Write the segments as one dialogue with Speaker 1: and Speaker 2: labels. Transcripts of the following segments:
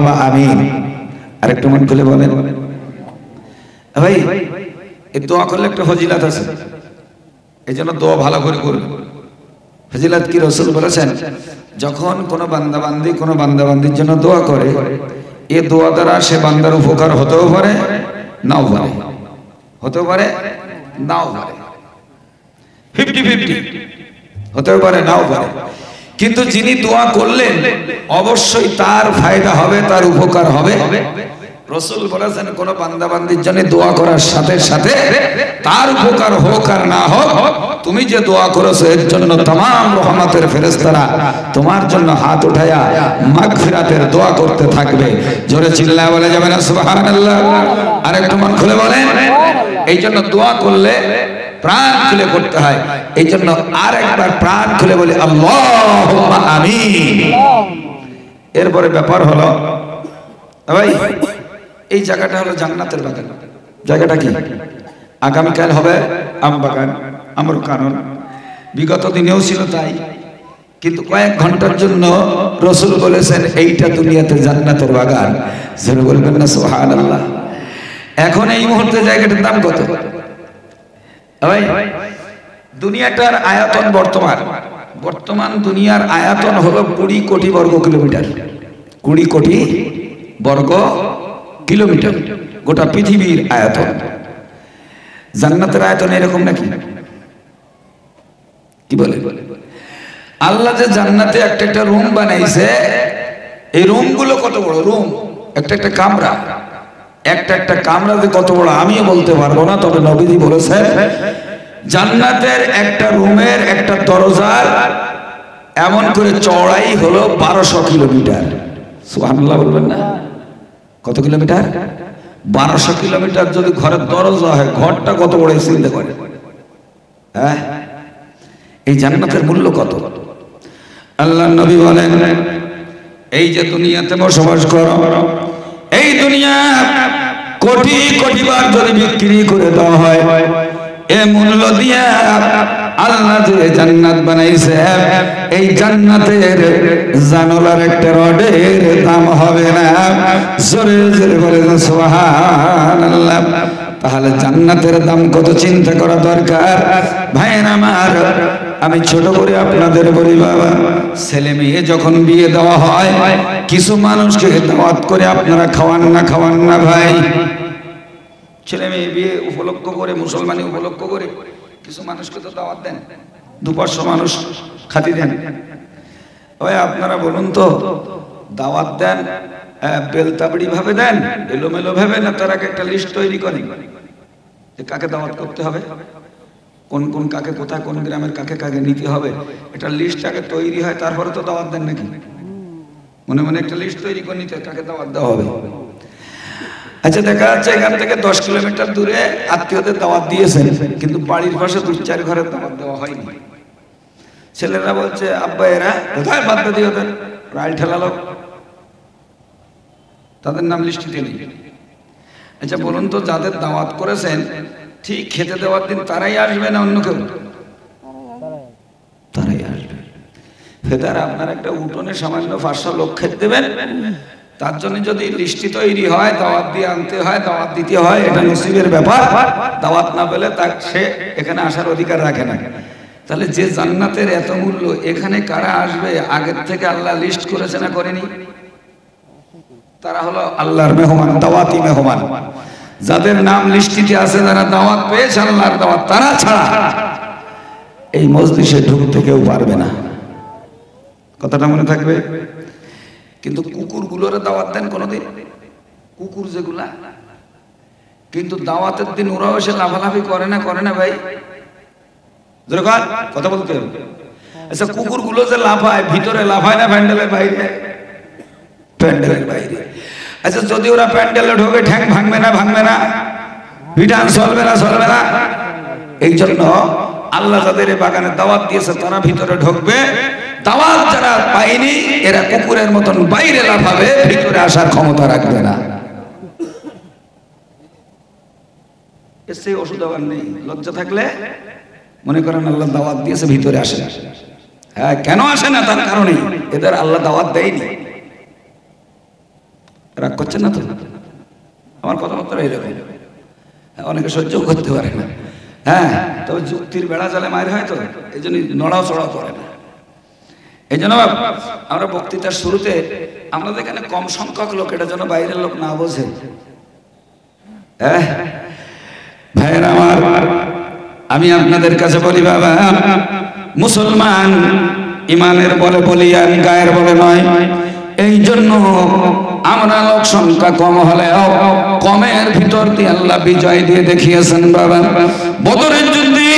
Speaker 1: আল্লাহুম্মা আমিন। আরেকটু মন খুলে বলেন ভাই, এই দোয়া করলে একটা ফজিলত আছে, এই জন্য দোয়া ভালো করে করবেন। ফজিলত কি রাসূল বলেছেন, যখন কোনো বান্দাবান্দির জন্য দোয়া করে, এই দোয়া দ্বারা সে বান্দার উপকার হতেও পারে নাও পারে, হতেও পারে নাও পারে, 50-50 হতেও পারে নাও পারে। কিন্তু যিনি দোয়া করলেন অবশ্যই তার ফায়দা হবে, তার উপকার হবে। রাসূল বলেছেন কোন বান্দাবান্দির জন্য দোয়া করার সাথে সাথে তার উপকার হোক আর না হোক, তুমি যে দোয়া করেছো এর জন্য तमाम রহমতের ফেরেশতারা তোমার জন্য হাত উঠায়া মাগফিরাতের দোয়া করতে থাকবে। জোরে চিল্লায় বলে যাবেন না সুবহানাল্লাহ? আরেকটু মন খুলে বলেন। এই জন্য দোয়া করলে প্রাণ খুলে করতে হয়। এই জন্য আরেকবার প্রাণ খুলে বলি আল্লাহুম্মা আমিন। এরপরে ব্যাপার হলো ভাই, এই জায়গাটা হলো জান্নাতের বাগান। জায়গাটা কি? আগামীকাল হবে আম বাগান, আমর কানন। বিগত দিনেও ছিল তাই, কিন্তু কয়েক ঘন্টার জন্য রাসূল বলেছেন এইটা দুনিয়াতে জান্নাতের বাগান। যেন বলবেন না সুবহানাল্লাহ? এখন এই মুহূর্তে জায়গাটার দাম কত ভাই? দুনিয়াটার আয়তন বর্তমান দুনিয়ার আয়তন হলো 20 কোটি বর্গ কিলোমিটার। 20 কোটি বর্গ কিলোমিটার গোটা পৃথিবীর আয়তন। জান্নাতের আয়তন এরকম নাকি? কি বলে? আল্লাহ যে জান্নাতে একটা একটা রুম বানাইছে, এই রুম গুলো কত বড় রুম, একটা একটা কামরা, একটা একটা কামরা যে কত বড় আমিও বলতে পারবো না, তবে নবীজি বলেছেন জান্নাতের একটা রুমের একটা দরজার এমন করে চওড়াই হলো 1200 কিলোমিটার। সুবহানাল্লাহ বলবেন না? কত কিলোমিটার? 1200 কিলোমিটার। যদি ঘরের দরজা হয়, ঘরটা কত বড় চিন্তা করে। হ্যাঁ, এই জান্নাতের মূল্য কত? আল্লাহর নবী বলেন এই যে দুনিয়াতে বসবাস করো, এই দুনিয়া কোটি কোটি বার যদি বিক্রি করে দেওয়া হয়, এ মূল্য দিয়া আল্লাহ যে জান্নাত বানাইছে, এই জান্নাতের জানালার একটা রডের দাম হবে না। জোরে জোরে বলেন সুবহানাল্লাহ। তাহলে জান্নাতের দাম কত চিন্তা করা দরকার। ভাইয়ের আমার, আমি ছোট করে আপনাদের বলি, বাবা ছেলে মেয়ে যখন বিয়ে দেওয়া হয়, কিছু মানুষকে দাওয়াত করে আপনারা খাওয়ান না ভাই? ছেলে মেয়ে বিয়ে উপলক্ষ করে, মুসলমানি উপলক্ষ করে কিছু মানুষকে তো দাওয়াত দেন, 200 মানুষ খাতি দেন। ওই আপনারা বলুন তো, দাওয়াত দেন বেলতাবড়ি ভাবে দেন, এলোমেলো ভাবে, না তার আগে একটা লিস্ট তৈরি করেন যে কাকে দাওয়াত করতে হবে, কোন কোন কাকে কোথায়, কোন গ্রামের কাকে কাকে নিতে হবে, এটা লিস্ট আগে তৈরি হয়, তারপরে তো দাওয়াত দেন নাকি? মনে মনে একটা লিস্ট তৈরি করে নিতে কাকে দাওয়াত দেওয়া হবে। আচ্ছা, দেখা যাচ্ছে এখান থেকে 10 কিলোমিটার দূরে আত্মীয়দের দাওয়াত দিয়েছেন, কিন্তু বাড়ির পাশে 2-4 ঘরের দাওয়াত দেওয়া হয়নি। ছেলেরা বলছে আব্বা এরা কোথায় বাদ দিয়ে ওদের রাইল ঠেলালো, তাদের নাম লিস্টিতে নেই। আচ্ছা বলুন তো, যাদের দাওয়াত করেছেন ঠিক খেতে দেওয়ার দিন তারাই আসবে না অন্য কেউ? তারাই আসবে। ফেদার আপনার একটা উঠোনে সামান্য 500 লোক খেতে দেবেন, তার জন্য যদি লিস্টি তৈরি হয়, দাওয়াত দিয়ে আনতে হয়, দাওয়াত দিতে হয়, এটা নসিবের ব্যাপার। দাওয়াত না পেলে তার সে এখানে আসার অধিকার রাখে না। তাহলে যে জান্নাতের এত মূল্য, এখানে কারা আসবে আগের থেকে আল্লাহ লিস্ট করেছে না করেনি? তারা হলো আল্লাহর মেহমান, দাওয়াতি মেহমান। যাদের নাম লিস্টিতে আছে, যারা দাওয়াত পেয়েছে আল্লাহর দাওয়াত, তারা ছাড়া এই মজলিসে ঢুকতে কেউ পারবে না। কথাটা মনে থাকবে। কিন্তু কুকুরগুলোরে দাওয়াত দেন কোনোদিন? কুকুর যেগুলা, কিন্তু দাওয়াতের দিন ওরাও এসে লাফালাফি করে না ভাই? কথা বলতে হবে। আচ্ছা, কুকুরগুলো যে লাফায়, ভিতরে লাফায় না প্যান্ডেলের বাইরে? প্যান্ডেলের বাইরে। আচ্ছা, যদি ওরা প্যান্ডেলে ঢোকে, ঠ্যাং ভাঙবে না? বিধান চলবে না? এই জন্য আল্লাহ যাদের বাগানে দাওয়াত দিয়েছে তারা ভিতরে ঢুকবে, দাওয়াত যারা পায়নি এরা কুকুরের মতন বাইরে লাফাবে, ভিতরে আসার ক্ষমতা রাখবে না। এর সেই ওষুধ আবার নেই। লজ্জা থাকলে মনে করেন আল্লাহ দাওয়াত দিয়েছে, ভিতরে আসে না। হ্যাঁ, কেন আসে না? তার কারণে এদের আল্লাহ দাওয়াত দেয়নি। রাগ করছেন না তো? আমার কথাবার্তা এইরকম, অনেকে সহ্য করতে পারে না। হ্যাঁ, তবে যুক্তির বেড়া জালে মায়ের হয় তো, এই জন্য নড়াও চড়াও করে না। এই জন্য আমরা বক্তৃতার শুরুতে আমাদের এখানে কম সংখ্যক লোক, এটা যেন বাইরের লোক না বোঝে। হ্যাঁ ভাইয়েরা আমার, আমি আপনাদের কাছে বলি বাবা, মুসলমান ইমানের বলে বলিয়ান, গায়ের বলে নয়। এই জন্য আমরা লোক সংখ্যা কম হলেও কমের ভিতর দিয়ে আল্লাহ বিজয় দিয়ে দেখিয়েছেন বাবা। বদরের যুদ্ধে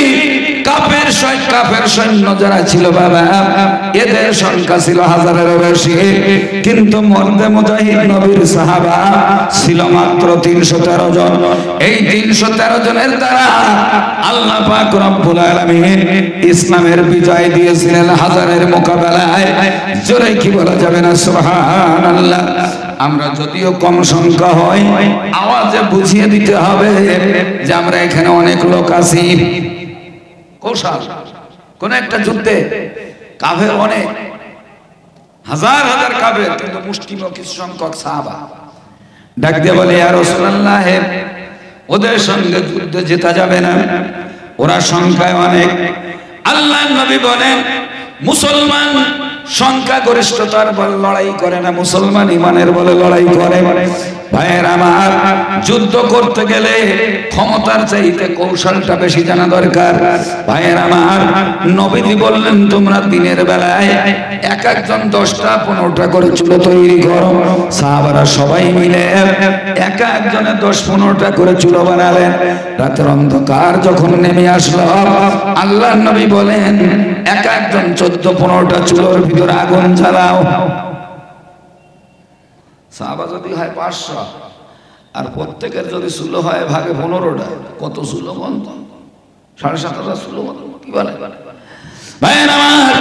Speaker 1: কাফের সৈন্য যারা ছিল বাবা, এদের সংখ্যা ছিল 1000-এরও বেশি, কিন্তু মর্দে মুজাহিদ নবীর সাহাবা ছিল মাত্র 313 জন। এই 313 জনের দ্বারা আল্লাহ পাক রব্বুল আলামিন ইসলামের বিজয় দিয়েছিলেন 1000-এর মোকাবেলায়। জোরে কি বলা যাবে না সুবহানাল্লাহ? আমরা যদিও কম সংখ্যা হয়, আওয়াজে বুঝিয়ে দিতে হবে যে আমরা এখানে অনেক লোক আছি। কৌশল কোন একটা যুদ্ধে কাফের অনেক, হাজার হাজার কাফের, কিন্তু মুষ্টিমেয় কিছু সংখ্যক সাহাবা ডাক দিয়ে বলে, ইয়া রাসূলুল্লাহ, ওদের সঙ্গে যুদ্ধে জেতা যাবে না, ওরা সংখ্যায় অনেক। আল্লাহর নবী বলেন, মুসলমান সংখ্যা গরিষ্ঠতার বলে লড়াই করে না, মুসলমান ইমানের বলে লড়াই করে। ভাইয়ের আমার, যুদ্ধ করতে গেলে ক্ষমতার চাইতে কৌশলটা বেশি জানা দরকার। ভাইয়ের আমার, নবীজি বললেন, তোমরা দিনের বেলায় এক একজন 10টা-15টা করে চুলো তৈরি করো। সাহাবারা সবাই মিলে এক একজনে 10-15টা করে চুলো বানালেন। রাতের অন্ধকার যখন নেমে আসলো, আল্লাহর নবী বলেন, এক একজন 14-15টা চুলোর ভিতরে আগুন জ্বালাও। সাহাবা যদি হয় 500, আর প্রত্যেকের যদি চুলো হয় ভাগে 15টা, কত চুলো বন্ধ? 7,500 চুলো বন্ধ। কি বলে ভাইয়ের আমার,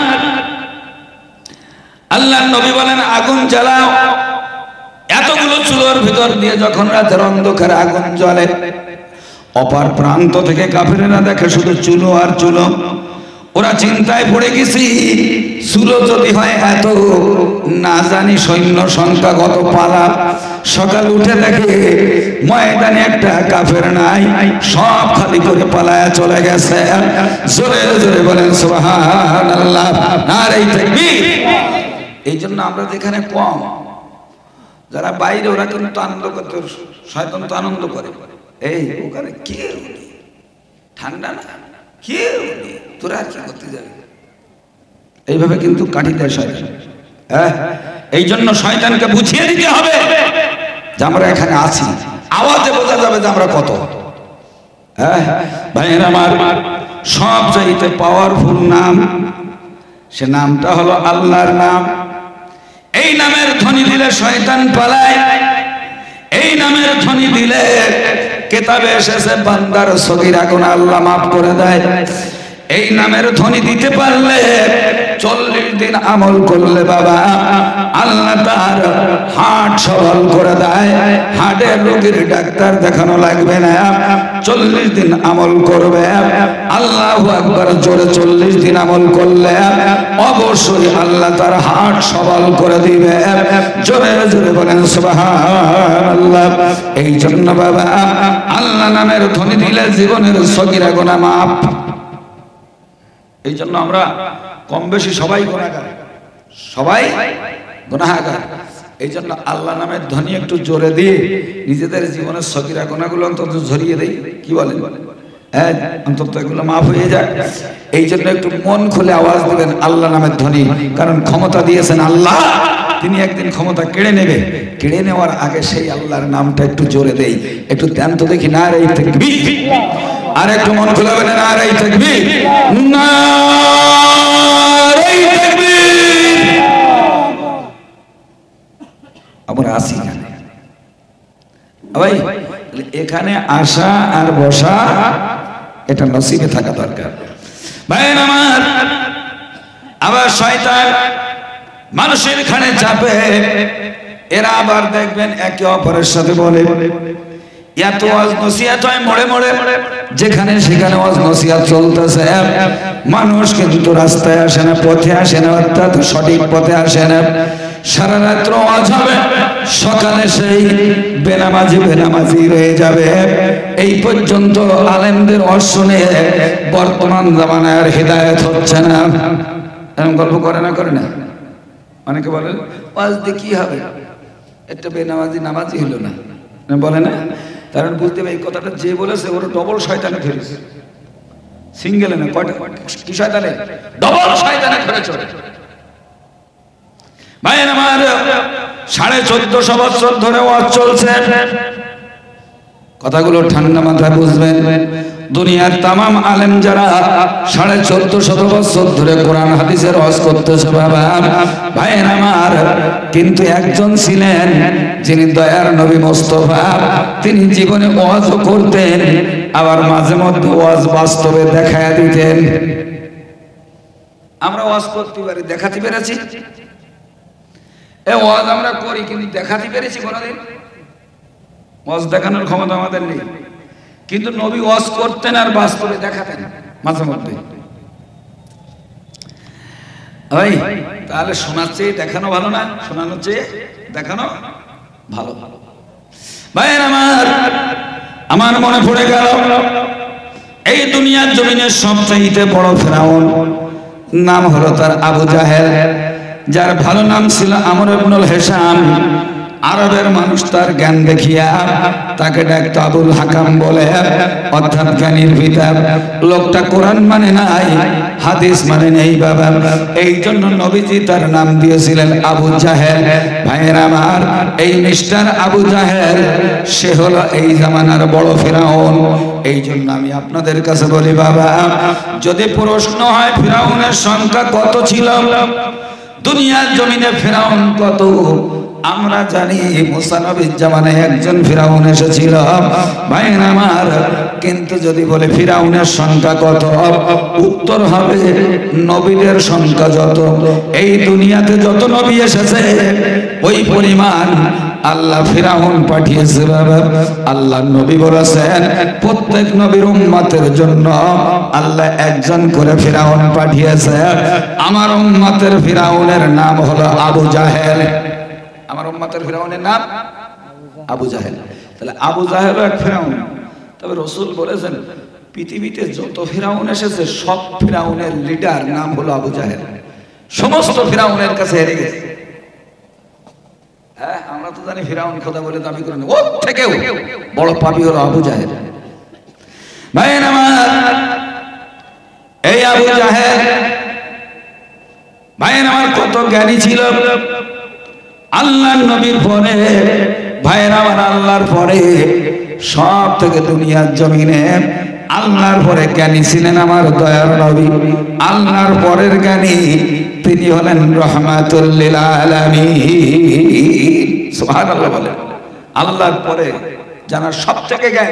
Speaker 1: আল্লাহর নবী বলেন, আগুন জ্বালাও। এতগুলো চুলোর ভিতর দিয়ে যখন রাতের অন্ধকারে আগুন জ্বলে, অপার প্রান্ত থেকে কাফেরেরা দেখে শুধু চুলো আর চুলো। ওরা চিন্তায় পড়ে গেছি, চুলো যদি হয় এত, না জানি সৈন্য সংখ্যা কত পালা। সকাল উঠে দেখে ময়দানে একটা কাফের নাই, সব খালি করে পালায়া চলে গেছে। জোরে জোরে বলেন সুবহানাল্লাহ, নারে তাকবীর। এই জন্য আমরা যেখানে কম, যারা বাইরে ওরা কিন্তু আনন্দ করতে, শয়তান তো আনন্দ করে। এই ওখানে কেউ নেই, ঠান্ডা না, কেউ নেই, তোরা আর কি করতে যাবে? এইভাবে কিন্তু কাটি দেয় শয়তান। হ্যাঁ, এই জন্য শয়তানকে বুঝিয়ে দিতে হবে যে আমরা এখানে আছি, আওয়াজে বোঝা যাবে যে আমরা কত। হ্যাঁ ভাইয়ের আমার, সব চাইতে পাওয়ারফুল নাম, সে নামটা হলো আল্লাহর নাম। এই নামের ধ্বনি দিলে শয়তান পালায়। এই নামের ধ্বনি দিলে কিতাবে এসেছে বান্দার সগীরা গুনাহ আল্লাহ মাফ করে দেয়। এই নামের ধ্বনি দিতে পারলে 40 দিন আমল করলে বাবা, আল্লাহ তার হার্ট সবল করে দেয়। হার্টের রোগীর ডাক্তার দেখানো লাগবে না, 40 দিন আমল করবে। আল্লাহু আকবার জোরে 40 দিন আমল করলে অবশ্যই আল্লাহ তার হার্ট সবল করে দিবে। জোরে জোরে বলেন সুবহানাল্লাহ। এই জন্য বাবা, আল্লাহ নামের ধ্বনি দিলে জীবনের সগীরা গুনাহ মাফ। এই জন্য আমরা কম বেশি সবাই গুনাহগার, সবাই গুনাহগার। এই জন্য আল্লাহ নামের ধ্বনি একটু জোরে দিয়ে নিজেদের জীবনের সগীরা গুনাহগুলো অন্তত ঝরিয়ে দেই। কি বলেন? হ্যাঁ, অন্তত এগুলো মাফ হয়ে যায়। এই জন্য একটু মন খুলে আওয়াজ দিবেন আল্লাহ নামের ধ্বনি, কারণ ক্ষমতা দিয়েছেন আল্লাহ, তিনি একদিন ক্ষমতা কেড়ে নেবে। কেড়ে নেওয়ার আগে সেই আল্লাহর নামটা একটু জোরে দেই, একটু দেন তো দেখি। নারে তাকবীর। আর একটু মন খুলে বলেন নারে তাকবীর, নারে তাকবীর। আমরা আসি এখানে ভাই, এখানে আসা আর বসা এটা নসিবে থাকা দরকার। ভাই আমার, আবার শয়তান মানুষের খানে চাপে, এরা আবার দেখবেন একে অপরের সাথে বলে, এত ওয়াজ নসিহত হয় মোড়ে মোড়ে, যেখানে সেখানে ওয়াজ নসিহত চলতেছে। মানুষ কিন্তু রাস্তায় আসে না, পথে আসে না, অর্থাৎ সঠিক পথে আসে না। সারা রাত্র ওয়াজ হবে, সকালে সেই বেনামাজি রয়ে যাবে। এই পর্যন্ত আলেমদের অশুনে বর্তমান জামানায় আর হিদায়াত হচ্ছে না। এরকম গল্প করে না অনেকে বলে ওয়াজ দিয়ে কি হবে, একটা নামাজি হলো না, বলে না। কারণ বুঝতে হবে এই কথাটা যে বলেছে ওর ডবল শয়তানে ফেলেছে, সিঙ্গেলে না, কয়টা কি শয়তানে, ডবল শয়তানে ধরে চলে। ভাই আমার 1450 বছর ধরে ওয়াজ চলছে, কথাগুলো ঠান্ডা মাথায় বুঝবেন। দুনিয়ার তামাম আলেম যারা 1450 বছর ধরে কোরআন হাদিসের ওয়াজ করতেছে বাবা ভাইয়ের আমার, কিন্তু একজন ছিলেন যিনি দয়ার নবী মুস্তাফা, তিনি জীবনে ওয়াজও করতেন, আবার মাঝে মধ্যে ওয়াজ বাস্তবে দেখায়া দিতেন। আমরা ওয়াজ করতে পারি, দেখাতে পেরেছি? এই ওয়াজ আমরা করি, কিন্তু দেখাতে পেরেছি কোনোদিন? ওয়াজ দেখানোর ক্ষমতা আমাদের নেই, কিন্তু নবী ওয়াজ করতেন আর বাস্তবে দেখাতেন মাঝে মধ্যে। ভাই তাহলে শোনার চেয়ে দেখানো ভালো না? শোনানোর চেয়ে দেখানো ভালো। ভাই আমার মনে পড়ে গেল এই দুনিয়ার জমিনের সবচাইতে বড় ফেরাউন, নাম হলো তার আবু জাহেল, যার ভালো নাম ছিল আমর ইবনুল হিশাম। আরবের মানুষ তার জ্ঞান দেখিয়া তাকে ডাকতো আবুল হাকাম বলে, অর্থাৎ জ্ঞানীর পিতা। লোকটা কোরআন মানে নাই, হাদিস মানে নেই বাবা, এই জন্য নবীজি তার নাম দিয়েছিলেন আবু জাহেল। ভাইয়ের আমার, এই মিস্টার আবু জাহেল সে হলো এই জামানার বড় ফিরাউন। এই জন্য আমি আপনাদের কাছে বলি বাবা, যদি প্রশ্ন হয় ফিরাউনের সংখ্যা কত ছিল, দুনিয়ার জমিনে ফিরাউন কত, আমরা জানি মুসা নবীর জামানায় একজন ফিরাউন এসেছিল ভাইয়ের আমার। কিন্তু যদি বলে ফিরাউনের সংখ্যা কত, উত্তর হবে নবীদের সংখ্যা যত, এই দুনিয়াতে যত নবী এসেছে ওই পরিমাণ আল্লাহ ফিরাউন পাঠিয়েছে বাবা। আল্লাহ নবী বলেছেন প্রত্যেক নবীর উম্মতের জন্য আল্লাহ একজন করে ফিরাউন পাঠিয়েছে। আমার উম্মতের ফিরাউনের নাম হলো আবু জাহেল। আমার উম্মতের ফিরাউনের নাম আবু জাহেল। তাহলে আবু জাহেলও এক ফিরাউন। তবে রাসূল বলেছেন পৃথিবীতে যত ফিরাউন এসেছে সব ফিরাউনের লিডার নাম হলো আবু জাহেল। সমস্ত ফিরাউনের কাছে হেরে গেছে। হ্যাঁ, আমরা তো জানি ফিরাউন খোদা বলে দাবি করেন, ওর থেকেও বড় পাপী হলো আবু জাহেল। ভাইয়ের আমার, এই আবু জাহেল ভাইয়ের আমার কত জ্ঞানী ছিল। আল্লাহর নবীর পরে ভাইয়ের আমার, আল্লাহর পরে সব থেকে দুনিয়ার জমিনে আল্লাহর পরে জ্ঞানী ছিলেন আমার দয়ার নবী। আল্লাহর পরের জ্ঞানী তিনি হলেন রাহমাতুল লিল আলামিন। সুবহানাল্লাহ বলেন। আল্লাহর পরে জানার সব থেকে জ্ঞান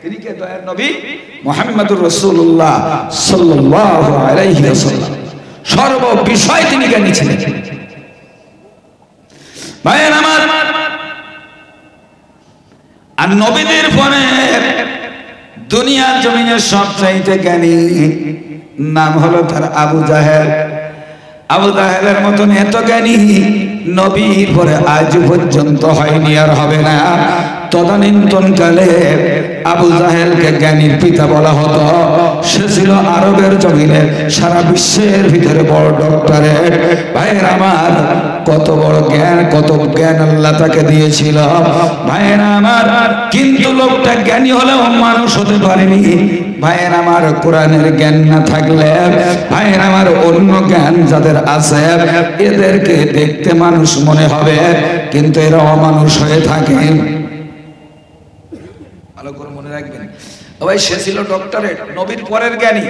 Speaker 1: তিনি কে? দয়ার নবী মুহাম্মদুর রাসূলুল্লাহ সাল্লাল্লাহু আলাইহি ওয়াসাল্লাম। সর্ব বিষয় তিনি জ্ঞানী ছিলেন। ভাইয়ের আমার, আর নবীদের পরে দুনিয়ার জমিনের সবচাইতে জ্ঞানী নাম হলো তার আবু জাহেল। আবু জাহেলের মতন এত জ্ঞানী নবীর পরে আজ পর্যন্ত হয়নি, আর হবে না। তদানীন্তন কালে আবু জাহেলকে জ্ঞানীর পিতা বলা হতো। সে ছিল আরবের জমিনে সারা বিশ্বের ভিতরে বড় ডক্টরেট। ভাইয়ের আমার, কত বড় জ্ঞান, কত জ্ঞান আল্লাহ তাকে দিয়েছিল ভাইয়ের আমার। কিন্তু লোকটা জ্ঞানী হলেও মানুষ হতে পারেনি। ভাইয়ের আমার, কোরআনের জ্ঞান না থাকলে ভাইয়ের আমার অন্য জ্ঞান যাদের আছে এদেরকে দেখতে মানুষ মনে হবে, কিন্তু এরা অমানুষ হয়ে থাকে। ভালো করে মনে রাখবেন ভাই, সে ছিল ডক্টরেট, নবীর পরের জ্ঞানী,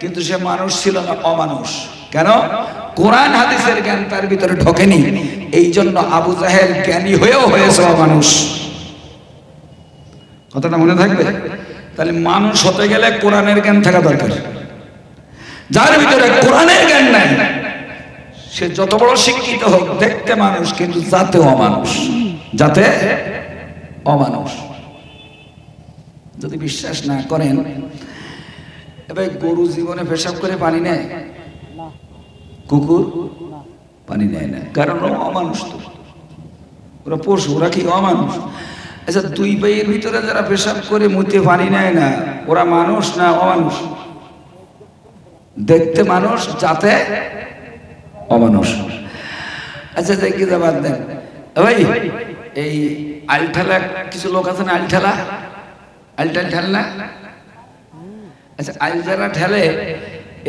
Speaker 1: কিন্তু সে মানুষ ছিল না, অমানুষ। কেন? কোরআন হাদিসের জ্ঞান তার ভিতরে ঢোকেনি। এই জন্য আবু জাহেল জ্ঞানী হয়েও হয়েছে অমানুষ। কথাটা মনে থাকবে। তাহলে মানুষ হতে গেলে কোরআনের জ্ঞান থাকা দরকার। যার ভিতরে কোরআনের জ্ঞান নাই সে যত বড় শিক্ষিত হোক, দেখতে মানুষ কিন্তু জাতে অমানুষ। জাতে অমানুষ। যদি বিশ্বাস না করেন, এবার গরু জীবনে পেশাব করে পানি নেয়? কুকুর পানি নেয় না, কারণ ও অমানুষ। তো ওরা পশু, ওরা কি অমানুষ? আচ্ছা, দুই পায়ের ভিতরে যারা পেশাব করে মুতে পানি নেয় না, ওরা মানুষ না অমানুষ? দেখতে মানুষ, যাতে অমানুষ। আচ্ছা, দেখি বাদ দেন ভাই, এই আলঠালা কিছু লোক আছে না, আলঠালা, আলটাল ঠেল না? আচ্ছা, আইল যারা ঠেলে,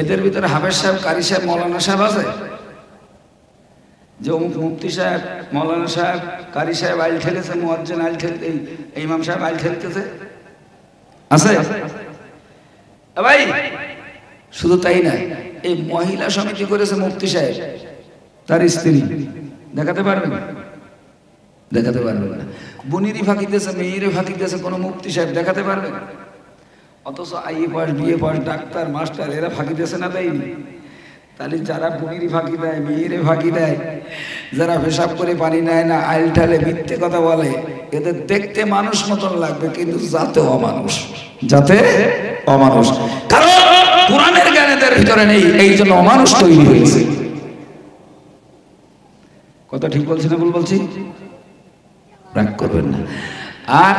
Speaker 1: এদের ভিতরে হাফেজ সাহেব, কারি সাহেব, মৌলানা সাহেব আছে? যে অমুক মুফতি সাহেব, মৌলানা সাহেব, কারি সাহেব আইল ঠেলেছে, মুয়াজ্জিন আইল ঠেলতে, ইমাম সাহেব আইল ঠেলতেছে, আছে ভাই? শুধু তাই না, এই মহিলা সমিতি করেছে মুফতি সাহেব, তার স্ত্রী, দেখাতে পারবেন? দেখাতে পারবেন না। বুনিরই ফাঁকি দিয়েছে, মেয়েরে ফাঁকি দিয়েছে কোনো মুফতি সাহেব, দেখাতে পারবেন? অথচ IA pass, BA pass, doctor, master, এরা ফাঁকি দিয়েছে না, দেয়নি? তাহলে যারা বুনিরই ফাঁকি দেয়, মেয়েরে ফাঁকি দেয়, যারা পেশাব করে পানি নেয় না, আইল ঠালে, মিথ্যে কথা বলে, এদের দেখতে মানুষ মতন লাগবে, কিন্তু যাতে অমানুষ, যাতে অমানুষ। কারণ কোরআনের জ্ঞান এদের ভিতরে নেই, এই জন্য অমানুষ তৈরি হয়েছে। কথা ঠিক বলছি না ভুল বলছি? রাগ করবেন না। আর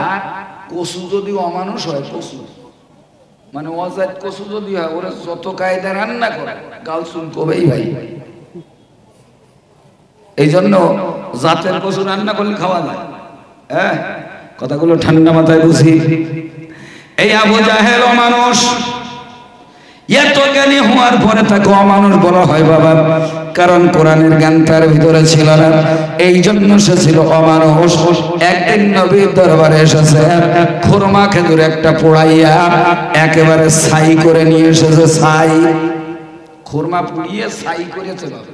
Speaker 1: কসু যদি অমানুষ হয়, কসু মানে অজাত কসু যদি হয়, ওরা যত কায়দা রান্না করে গাল শুন কবেই ভাই। এই জন্য জাতের কসু রান্না করলে খাওয়া যায়। হ্যাঁ, কথাগুলো ঠান্ডা মাথায় বুঝি। এই আবু জাহেল অমানুষ, এত জ্ঞানী হওয়ার পরে তাকে অমানুষ বলা হয় বাবা, কারণ কোরআনের জ্ঞান তার ভিতরে ছিল না, এই জন্য সে ছিল অমানুষ। একদিন নবীর দরবারে এসেছে, খুরমা খেজুর একটা পোড়াইয়া একেবারে ছাই করে নিয়ে এসেছে। ছাই, খুরমা পুড়িয়ে ছাই করেছে বাবা,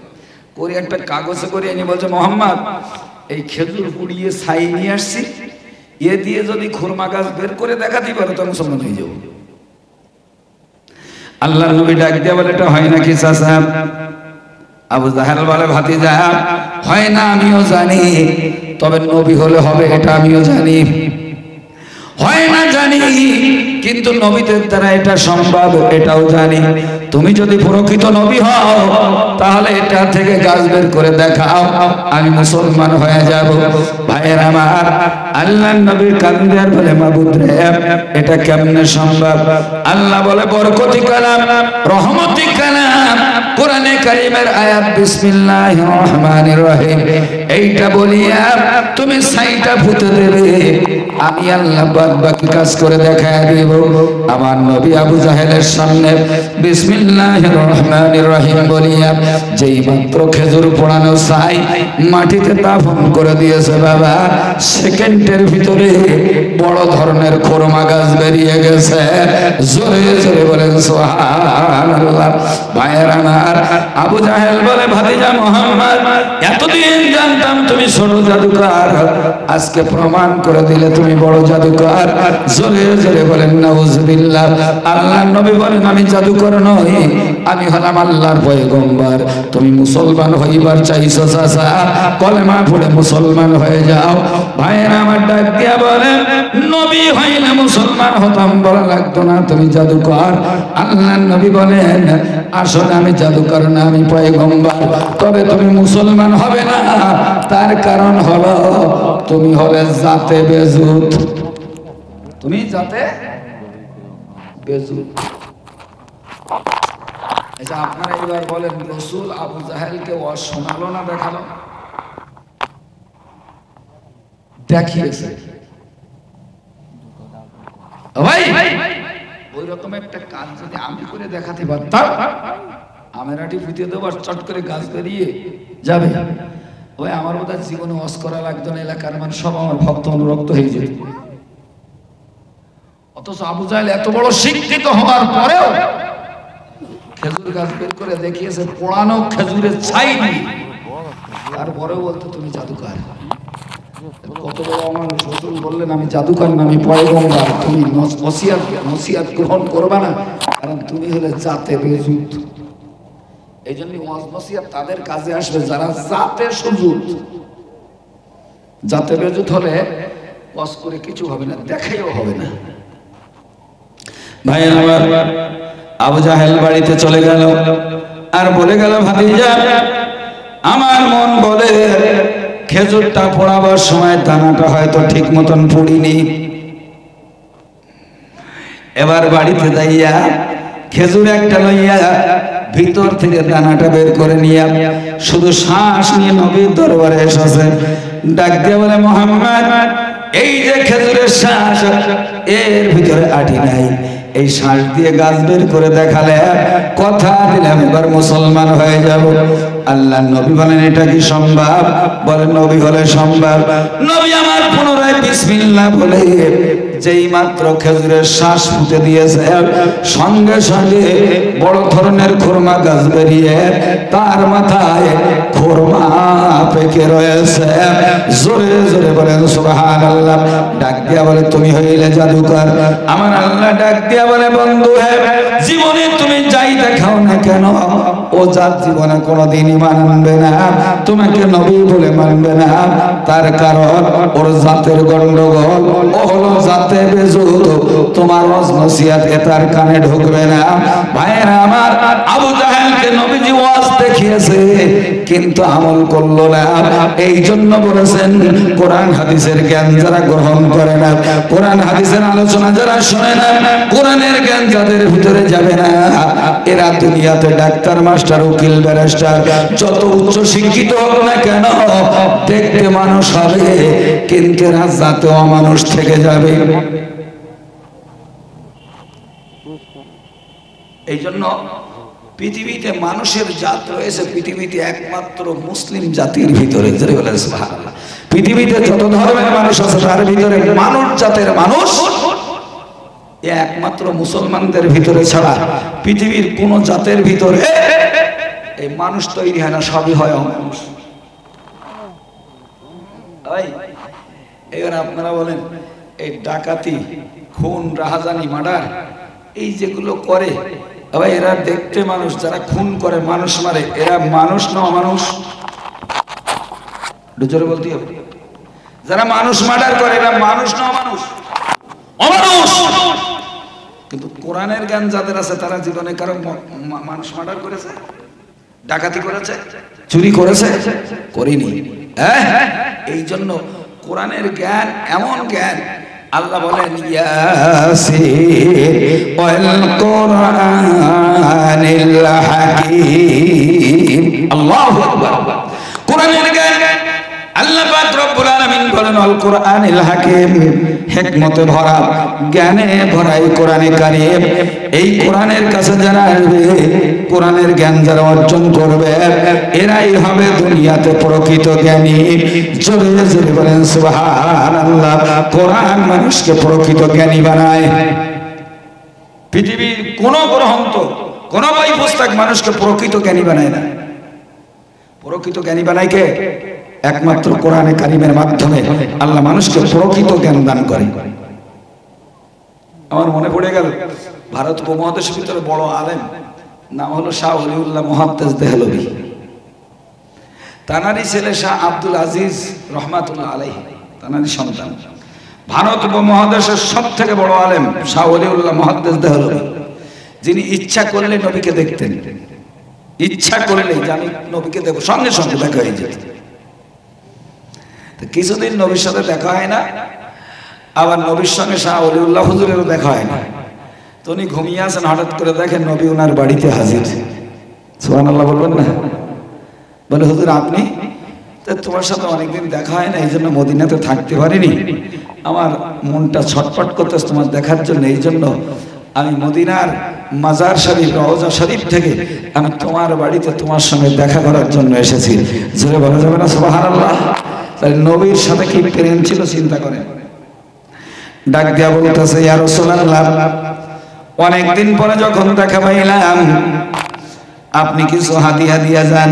Speaker 1: করে একটা কাগজে করে এনে বলছে, মোহাম্মদ এই খেজুর পুড়িয়ে ছাই নিয়ে আসছি, এ দিয়ে যদি খুরমা গাছ বের করে দেখাতে পারো তো মুসলমান হয়ে যাবো। আল্লাহর নবী ডাক দিয়ে বলে, এটা হয় নাকি চাচা? আবু জাহেল বলে, ভাতিজা হয় না আমিও জানি, তবে নবী হলে হবে এটা আমিও জানি। হয় না জানি, কিন্তু নবীদের দ্বারা এটা সম্ভব এটাও জানি। তুমি যদি প্রকৃত নবী হও, তাহলে এটা থেকে গাছ বের করে দেখাও, আমি মুসলমান হয়ে যাব। ভাইয়ের আমার, আল্লাহর নবী কান্দে আর বলে, মাবুদ রে, এটা কেমনে সম্ভব? আল্লাহ বলে, বরকতি কালাম, রহমতি কালাম, কোরআনে কারীমের আয়াত বিসমিল্লাহির রহমানির রহিম, এইটা বলিয়া তুমি ছাইটা ফুতে দেবে, আমি আল্লাহ বাদ বাকি কাজ করে দেখায় দেব। আমার নবী আবু জাহেলের সামনে বিসমিল্লাহির রহমানির রহিম বলিয়া যেই মাত্র খেজুর পোড়ানো ছাই মাটিতে দাফন করে দিয়েছে বাবা, সেকেন্ডের ভিতরে বড় ধরনের খুরমা গাছ বেরিয়ে গেছে। জোরে জোরে বলেন সুবহানাল্লাহ। ভাইয়ের আমার, আবু জাহেল বলে, ভাতিজা মুহাম্মদ, এতদিন জানতাম তুমি ছোট জাদুকর, আজকে প্রমাণ করে দিলে তুমি বড় জাদুকর। জোরে জোরে বলেন নাউজুবিল্লাহ। আল্লাহর নবী বলেন, আমি জাদুকর নই, আমি হলাম আল্লাহর পয়গম্বর। তুমি মুসলমান হইবার চাইছো চাচা, কলেমা পড়ে মুসলমান হয়ে যাও। ভাইয়ের আমার ডাক দিয়া বলেন, নবী হইলে মুসলমান হতাম, বলা লাগতো না তুমি জাদুকর। আল্লাহর নবী বলেন, আসলে আমি জাদুকর না, আমি পয়গম্বর, তবে তুমি মুসলমান হবে না, তার কারণ হলো তুমি হলে জাতে বেজুত। তুমি জাতে বেজুত। আচ্ছা, আপনারা এবার বলেন, রাসূল আবু জাহেলকে শোনালো না দেখালো? দেখিয়েছে ভাই। ওই রকম একটা কাজ যদি আমি করে দেখাতে পারতাম, আমেরাটি ফুটিয়ে দেবো, চট করে গাছ বেরিয়ে যাবে। ওই আমার বোধহয় জীবনে ওয়াজ করা লাগতো না, এলাকার মানুষ সব আমার ভক্ত অনুরক্ত হয়ে যেত। অথচ আবু জাহেল এত বড় শিক্ষিত হওয়ার পরেও খেজুর গাছ বের করে দেখিয়েছে, পোড়ানো খেজুরের ছাই দিয়ে, তারপরেও বলতো তুমি জাদুকর। কত বড় অমানুষ! রাসূল বললেন, আমি জাদুকর না, আমি পয়গম্বর, তুমি নসিহত গ্রহণ করবা না, কারণ তুমি হলে জাতে বেজুত। এই জন্য ওয়াজ নসিহত তাদের কাজে আসবে যারা জাতে সুজুত। জাতে বেজুত হলে ওয়াজ করে কিছু হবে না, দেখাইও হবে না। ভাই আমার, আবু জাহেল বাড়িতে চলে গেল আর বলে গেল, ভাতিজা আমার মন বলে খেজুরটা পোড়াবার সময় দানাটা হয়তো ঠিক মতন পড়িনি। এবার বাড়িতে যাইয়া খেজুর একটা লইয়া ভিতর থেকে দানাটা বের করে নিয়ে শুধু শ্বাস নিয়ে নবীর দরবারে এসেছে। ডাক দিয়ে বলে, মুহাম্মদ, এই যে খেজুরের শ্বাস, এর ভিতরে আটি নাই, এই শ্বাস দিয়ে গাছ বের করে দেখালে কথা দিলাম এবার মুসলমান হয়ে যাব। আল্লাহ নবী বলেন, এটা কি সম্ভব? বলে, নবী হলে সম্ভব। নবী আমার পুনরায় বিসমিল্লাহ বলে যেই মাত্র খেজুরের শ্বাস ফুটে দিয়েছে, সঙ্গে সঙ্গে বড় ধরনের খোরমা গাছ বেরিয়ে তার মাথায় খোরমা পেকে রয়েছে। জোরে জোরে বলেন সুবহানাল্লাহ। ডাক দিয়া বলে, তুমি হইলে জাদুকর। আমার আল্লাহ ডাক দিয়া বলে, বন্ধু হে, জীবনে তুমি যাই দেখাও না কেন, ও জাত জীবনে কোনোদিনই মানবে না, তোমাকে নবী বলে মানবে না। তার কারণ ওর জাতের গন্ডগোল, ও হলো জাতে বেজুত, তোমার নসিহত তার কানে ঢুকবে না। ভাইরা আমার, আবু জাহেলকে নবীজি ওয়াজ দেখিয়েছে কিন্তু আমল করলো না। এই জন্য বলেছেন, কোরআন হাদিসের জ্ঞান যারা গ্রহণ করে না, কোরআন হাদিসের আলোচনা যারা শোনে না, কোরআনের জ্ঞান যাদের ভিতরে যাবে না, এরা দুনিয়াতে ডাক্তার, মাস্টার, উকিল, ব্যারিস্টার, যত উচ্চ শিক্ষিত হোক না কেন, দেখতে মানুষ হবে কিন্তু এরা জাতে অমানুষ থেকে যাবে। এই জন্য পৃথিবীতে মানুষের জাত রয়েছে, পৃথিবীতে একমাত্র মুসলিম জাতির ভিতরে। পৃথিবীতে যত ধর্মের মানুষ আছে তার ভিতরে মানুষ জাতের মানুষ একমাত্র মুসলমানদের ভিতরে ছাড়া পৃথিবীর কোন জাতের ভিতরে এই মানুষ তৈরি হয় না, সবই হয় অমানুষ। এবার আপনারা বলেন, এই ডাকাতি, খুন, রাহাজানি, মার্ডার, এই যেগুলো করে, এরা দেখতে মানুষ, যারা খুন করে, মানুষ মারে, এরা মানুষ না অমানুষ? জোরে বলতে হবে। যারা মানুষ মার্ডার করে, এরা মানুষ না অমানুষ? অমানুষ। কিন্তু কোরআনের জ্ঞান যাদের আছে তারা জীবনে কারো মানুষ মার্ডার করেছে, ডাকাতি করেছে, চুরি করেছে? করিনি। এই জন্য কোরআনের জ্ঞান এমন জ্ঞান, আল্লাহ বলেন, ইয়াসিন ওয়াল কোরআনিল হাকীম। আল্লাহু আকবার। কোরআনের জ্ঞান আল্লাহ পাক রব্বুল আলামিন বলেন, আল কোরআনিল হাকীম, হিকমতে ভরা, জ্ঞানে ভরা এই কোরআনে কারীম। এই কোরআনের কাছে যারা আসবে, কোরআনের জ্ঞান যারা অর্জন করবে, এরাই হবে দুনিয়াতে প্রকৃত জ্ঞানী। জোরে জোরে বলেন সুবহানাল্লাহ। কোরআন মানুষকে প্রকৃত জ্ঞানী বানায়। পৃথিবীর কোন গ্রন্থ, কোন বই পুস্তক মানুষকে প্রকৃত জ্ঞানী বানায় না। প্রকৃত জ্ঞানী বানায় কে? একমাত্র কোরআনে কারিমের মাধ্যমে আল্লাহ মানুষকে প্রকৃত জ্ঞান দান করে। আমার মনে পড়ে গেল, ভারত উপমহাদেশের ভিতরে বড় আলেম, নাম হলো শাহ ওলিউল্লাহ মুহাদ্দিস দেহলভী। তানারই ছেলে শাহ আব্দুল আজিজ রহমাতুল্লাহ আলাইহি, তানারই সন্তান। ভারত উপমহাদেশের সব থেকে বড় আলেম শাহ ওলিউল্লাহ মুহাদ্দিস দেহলভী, যিনি ইচ্ছা করলে নবীকে দেখতেন। ইচ্ছা করলে যে আমি নবীকে দেখব, সঙ্গে সঙ্গে দেখা হয়ে যেত। কিছুদিন নবীর সাথে দেখা হয় না, আবার নবীর সঙ্গে শাহ ওলিউল্লাহ হুজুরেরও দেখা হয় না। তো উনি ঘুমিয়ে আছেন, হঠাৎ করে দেখেন নবী ওনার বাড়িতে হাজির। সুবহানাল্লাহ বলবেন না? বলে, হুজুর আপনি? তোমার সাথে অনেকদিন দেখা হয় না, এই জন্য মদিনাতে থাকতে পারিনি, আমার মনটা ছটফট করতেছে তোমার দেখার জন্য, এই জন্য আমি মদিনার মাজার শরীফ, রওজা শরীফ থেকে আমি তোমার বাড়িতে তোমার সঙ্গে দেখা করার জন্য এসেছি। জোরে বলা যাবে না সুবহানাল্লাহ? নবীর সাথে কি প্রেম ছিল চিন্তা করেন। ডাক দিয়া বলতেছে, ইয়া রাসূলুল্লাহ, অনেকদিন পরে যখন দেখা পাইলাম, আপনি কিছু হাদিয়া দিয়া যান।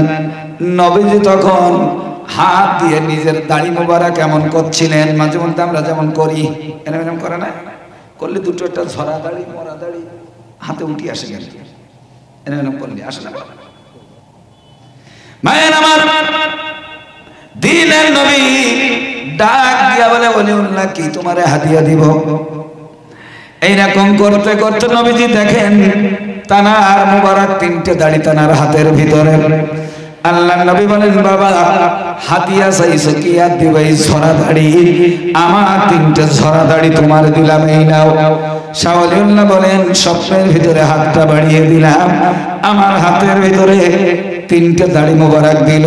Speaker 1: নবীজি তখন হাত দিয়ে নিজের দাড়ি মোবারক এমন করছিলেন, মাঝে মধ্যে আমরা যেমন করি, এরকম এরকম করে না? করলে দুটো একটা ঝরা দাড়ি, মরা দাড়ি হাতে উঠে আসে, গেল এরকম এরকম করলে আসে না? মায়ের আমার দিলেন নবী ডাক দিয়া বলে, ওলিউল্লাহ কি তোমারে হাদিয়া দিব? এইরকম করতে করতে নবীজি দেখেন তানার মুবারক তিনটে দাড়ি তানার হাতের ভিতরে। আল্লাহ নবী বলেন বাবা হাতিয়া চাইছো কি আর দিবাই ঝরা দাড়ি, আমার 3টে ঝরা দাড়ি তোমার দিলাম, এই নাও। শাহ ওলিউল্লাহ বলেন স্বপ্নের ভিতরে হাতটা বাড়িয়ে দিলাম, আমার হাতের ভিতরে 3টে দাড়ি মোবারক দিল,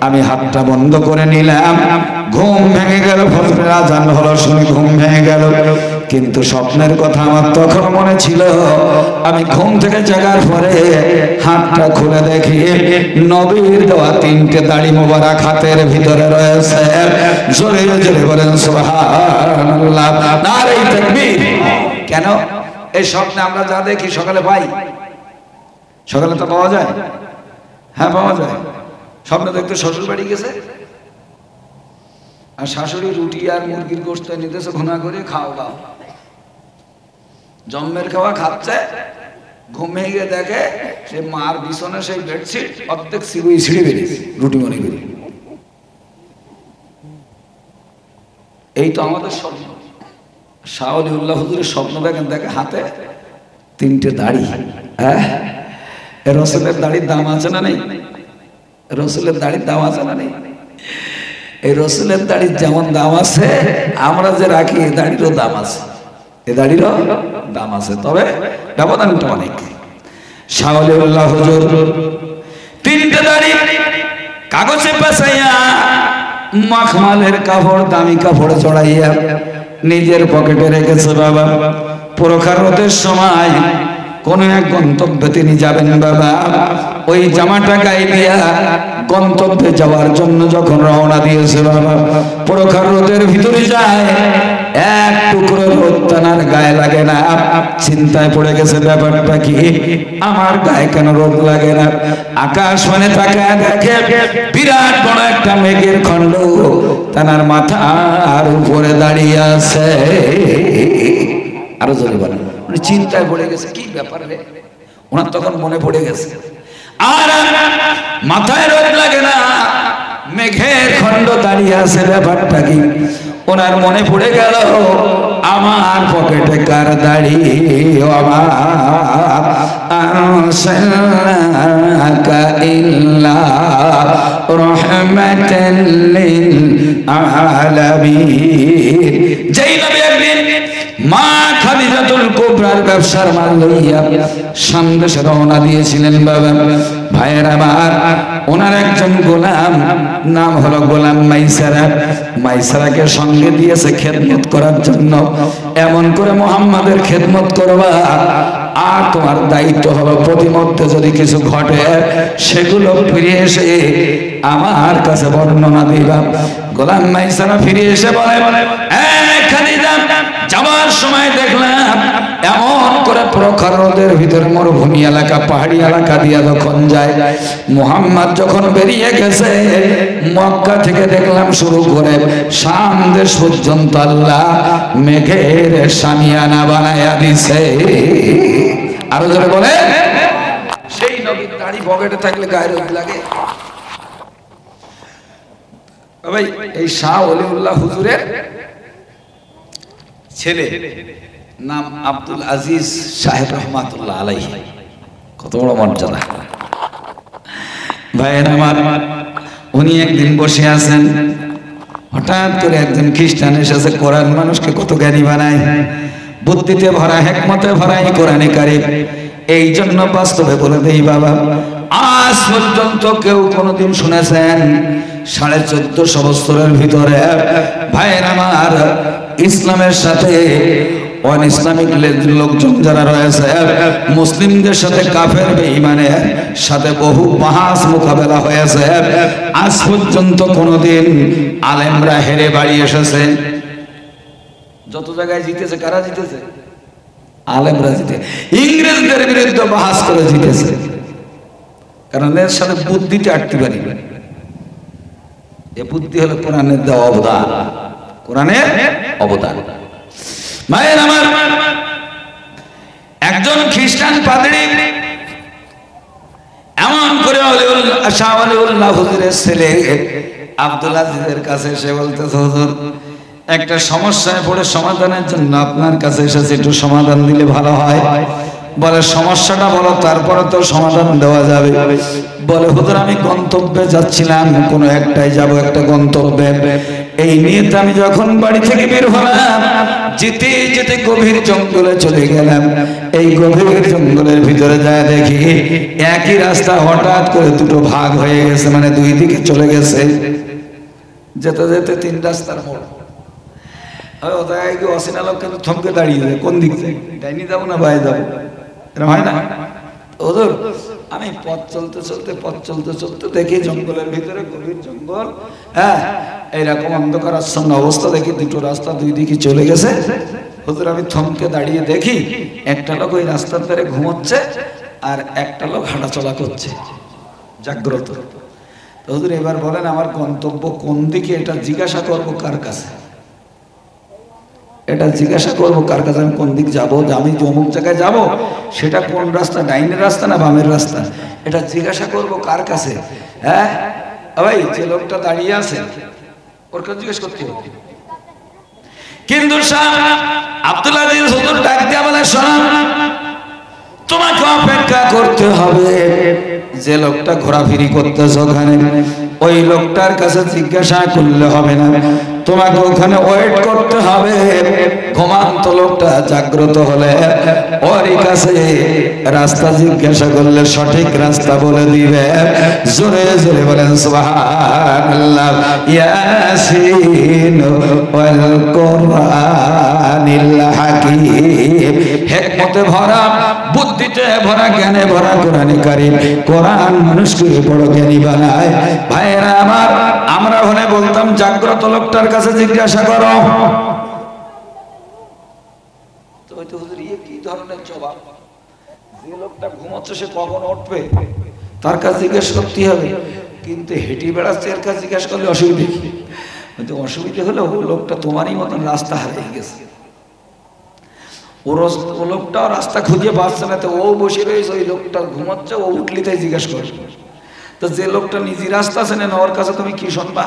Speaker 1: আমি হাতটা বন্ধ করে নিলাম। ঘুম ভেঙে গেল, ফজরের আজান হলো শুনে ঘুম ভেঙে গেল, কিন্তু স্বপ্নের কথা আমার তখন মনে ছিল। আমি ঘুম থেকে জাগার পরে হাতটা খুলে দেখি নবীর দেওয়া 3টে দাড়ি মোবারক হাতের ভিতরে রয়েছে। জোরে জোরে বলেন সুবহানাল্লাহ, নারে তাকবীর। কেন? এই স্বপ্নে আমরা যা দেখি সকালে পাই, সকালে তো পাওয়া যায়, হ্যাঁ পাওয়া যায়। স্বপ্নে দেখতে শ্বশুর বাড়ি গেছে আর শাশুড়ি রুটি আর মুরগির গোশত নিতেছে, ঘুনা করে খাও দাও, জম্মের খাওয়া খাচ্ছে। ঘুমিয়ে গিয়ে দেখে সে মার বিছনে সেই বেডশিট অর্ধেক ছিঁড়ে বেরিয়েছে রুটি মনে করি। এই তো আমাদের স্বপ্ন। শাহ ওলিউল্লাহ হুজুরের স্বপ্ন দেখেন, দেখে হাতে 3টে দাড়ি। হ্যাঁ, রসুলের দাড়ির দাম আছে না নেই? রসুলের দাড়ির দাম আছে না নেই? এই রসুলের দাড়ির যেমন দাম আছে, আমরা যে রাখি এই দাড়িরও দাম আছে, এই দাড়িরও দাম আছে, তবে ব্যবধানটা অনেক। শাহ ওলিউল্লাহ হুজুর 3টে দাড়ি কাগজে পেঁচাইয়া মাখমালের কাপড়, দামি কাপড় চড়াইয়া নিজের পকেটে রেখেছে। বাবা পরখার রোদের সময় কোন এক গন্তব্যে তিনি যাবেন। বাবা ওই জামাটা গায়ে দিয়া গন্তব্যে যাওয়ার জন্য যখন রওনা দিয়েছে, বাবা পরখার রোদের ভিতরে যায়, এক টুকরো রোদ তানার গায়ে লাগে না। চিন্তায় পড়ে গেছে, ব্যাপারটা কি, আমার গায়ে কেন রোদ লাগে না? আকাশ মানে তাকায় দেখে বিরাট বড় একটা মেঘের খণ্ড তানার মাথার উপরে দাঁড়িয়ে আছে। আরো জোরে বলেন। চিন্তায় পড়ে গেছে, কি ব্যাপার রে? ওনার তখন মনে পড়ে গেছে আর মাথায় রোদ লাগে না, মেঘের খণ্ড দাঁড়িয়ে আছে, ব্যাপারটা কি? ওনার মনে পড়ে গেল আমার পকেটে কার দাড়ি? আরসালনাকা ইল্লা রাহমাতাল লিল আলামিন। যেই নবী একদিন মা খাদিজাতুল কুবরার ব্যবসার মাল লইয়া সন্দেশে রওনা দিয়েছিলেন। বাবা ভাইয়ের আমার, ওনার একজন গোলাম নাম হলো গোলাম মাইসারা, মাইসারাকে সঙ্গে দিয়েছে খেদমত করার জন্য। এমন করে মুহাম্মাদের খেদমত করবা, আর তোমার দায়িত্ব হলো প্রতিমধ্যে যদি কিছু ঘটে সেগুলো ফিরে এসে আমার কাছে বর্ণনা দিবা। গোলাম মাইসারা ফিরে এসে বলে, খাদিজা যাওয়ার সময় দেখলাম এমন করে প্রখর রোদের ভিতরে মরুভূমি এলাকা, পাহাড়ি এলাকা দিয়া যখন যায়, মুহাম্মদ যখন বেরিয়ে গেছে মক্কা থেকে দেখলাম শুরু করে শাম দেশ পর্যন্ত আল্লাহ মেঘের সামিয়ানা বানায়া দিছে। আরো জোরে বলে, সেই নবীর দাড়ি পকেটে থাকলে গায়ে রোদ লাগে? ভাই এই শাহ ওলিউল্লাহ হুজুরের ছেলে নাম আব্দুল আজিজ সাহেব রহমাতুল্লাহ আলাইহি। কত বড় মর্যাদা ভাইয়ের আমার। উনি একদিন বসে আছেন, হঠাৎ করে একজন খ্রিস্টান এসেছে। কোরআন মানুষকে কত জ্ঞানী বানায়, বুদ্ধিতে ভরা, হেকমতে ভরা এই কোরআনে কারীম। এই জন্য বাস্তবে বলে দেই বাবা, আজ পর্যন্ত কেউ কোনোদিন শুনেছেন 1450 বছরের ভিতরে ভাইয়ের আমার ইসলামের সাথে অন ইসলামিক লোকজন যারা রয়েছে, মুসলিমদের সাথে কাফের বেঈমানের সাথে বহু বাহাস মোকাবেলা হয়েছে, আজ পর্যন্ত কোনোদিন আলেমরা হেরে বাড়ি এসেছে? যত জায়গায় জিতেছে, কারা জিতেছে? আলেমরা জিতে। ইংরেজদের বিরুদ্ধে বাহাস করে জিতেছে, কারণ এর সাথে বুদ্ধিতে আটতে পারি। এ বুদ্ধি হলো কোরআনের দেওয়া অবদান, কোরআনের অবদান। মায়ের আমার একজন খ্রিস্টান পাদ্রী এমন করে শাহ ওলিউল্লাহ হুজুরের ছেলে আব্দুল আজিজের কাছে এসে বলতেছে, হুজুর একটা সমস্যায় পড়ে সমাধানের জন্য আপনার কাছে এসেছে, একটু সমাধান দিলে ভালো হয়। বলে সমস্যাটা বলো, তারপরে তো সমাধান দেওয়া যাবে। বলে হুজুর আমি গন্তব্যে যাচ্ছিলাম, কোনো একটাই যাব, একটা গন্তব্যে। এই নিয়ে আমি যখন বাড়ি থেকে বের হলাম, যেতে যেতে গভীর জঙ্গলে চলে গেলাম। এই গভীর জঙ্গলের ভিতরে যায় দেখি একই রাস্তা হঠাৎ করে দুটো ভাগ হয়ে গেছে, মানে দুই দিকে চলে গেছে। যেতে যেতে তিন রাস্তার মোড়। অচেনা লোক কিন্তু থমকে দাঁড়িয়ে যায়, কোন দিক থেকে, ডাইনি যাবো না বাই যাবো, এরকম হয় না? ওদের আমি পথ চলতে চলতে দেখি জঙ্গলের ভিতরে, গভীর জঙ্গল, হ্যাঁ, এইরকম অন্ধকার আচ্ছন্ন অবস্থা, দেখি দুটো রাস্তা দুই দিকে চলে গেছে। হুজুর আমি থমকে দাঁড়িয়ে দেখি একটা লোক ওই রাস্তার ধারে ঘুমোচ্ছে, আর একটা লোক হাঁটাচলা করছে জাগ্রত। তো হুজুর এবার বলেন আমার গন্তব্য কোন দিকে, এটা জিজ্ঞাসা করবো কার কাছে? এটা জিজ্ঞাসা করবো কার কাছে? আমি কোন দিক যাবো, আমি অমুক জায়গায় যাবো, সেটা কোন রাস্তা, ডাইনের রাস্তা না বামের রাস্তা, এটা জিজ্ঞাসা করবো কার কাছে? হ্যাঁ ভাই, যে লোকটা দাঁড়িয়ে আছে ওর কাছে জিজ্ঞেস করতে হবে। কিন্তু আব্দুল আজিজ হুজুর ডাক দিয়া বলে, শোনো, তোমাকে অপেক্ষা করতে হবে। যে লোকটা ঘোরাফেরি করতেছ ওখানে, ওই লোকটার কাছে জিজ্ঞাসা করলে হবে না, তোমাকে ওখানে ওয়েট করতে হবে। ঘুমান্ত লোকটা জাগ্রত হলে ওর কাছে রাস্তা জিজ্ঞাসা করলে সঠিক রাস্তা বলে দিবে। জোরে জোরে বলেন সুবহানাল্লাহ। ইয়াসিন ওয়াল কুরআনিল হাকীম। হিকমতে ভরা, বুদ্ধিতে ভরা, জ্ঞানে ভরা কোরআনে কারীম। কোরআন মানুষকে বড় জ্ঞানী বানায়। ভাইরা আমার, আমরা হলে বলতাম জাগ্রত লোকটার কাছে জিজ্ঞাসা করো। তো হয়তো হুজুর কি ধরনের জবাব? যে লোকটা ঘুমাচ্ছে সে কখন উঠবে তার কাছে জিজ্ঞাসা করতে হবে, কিন্তু হেঁটে বেড়াচ্ছে এর কাছে জিজ্ঞাসা করলে অসুবিধে কি? হয়তো অসুবিধে হলে ও লোকটা তোমারই মতন রাস্তা হারিয়ে গেছে, ও লোকটাও রাস্তা খুঁজে পাচ্ছে না, তো ও বসে রয়েছে, ওই লোকটা ঘুমাচ্ছে, ও উঠলি তাই জিজ্ঞাসা করবে। তো যে লোকটা নিজে রাস্তা চেনে না ওর কাছে তুমি কি শুনবা?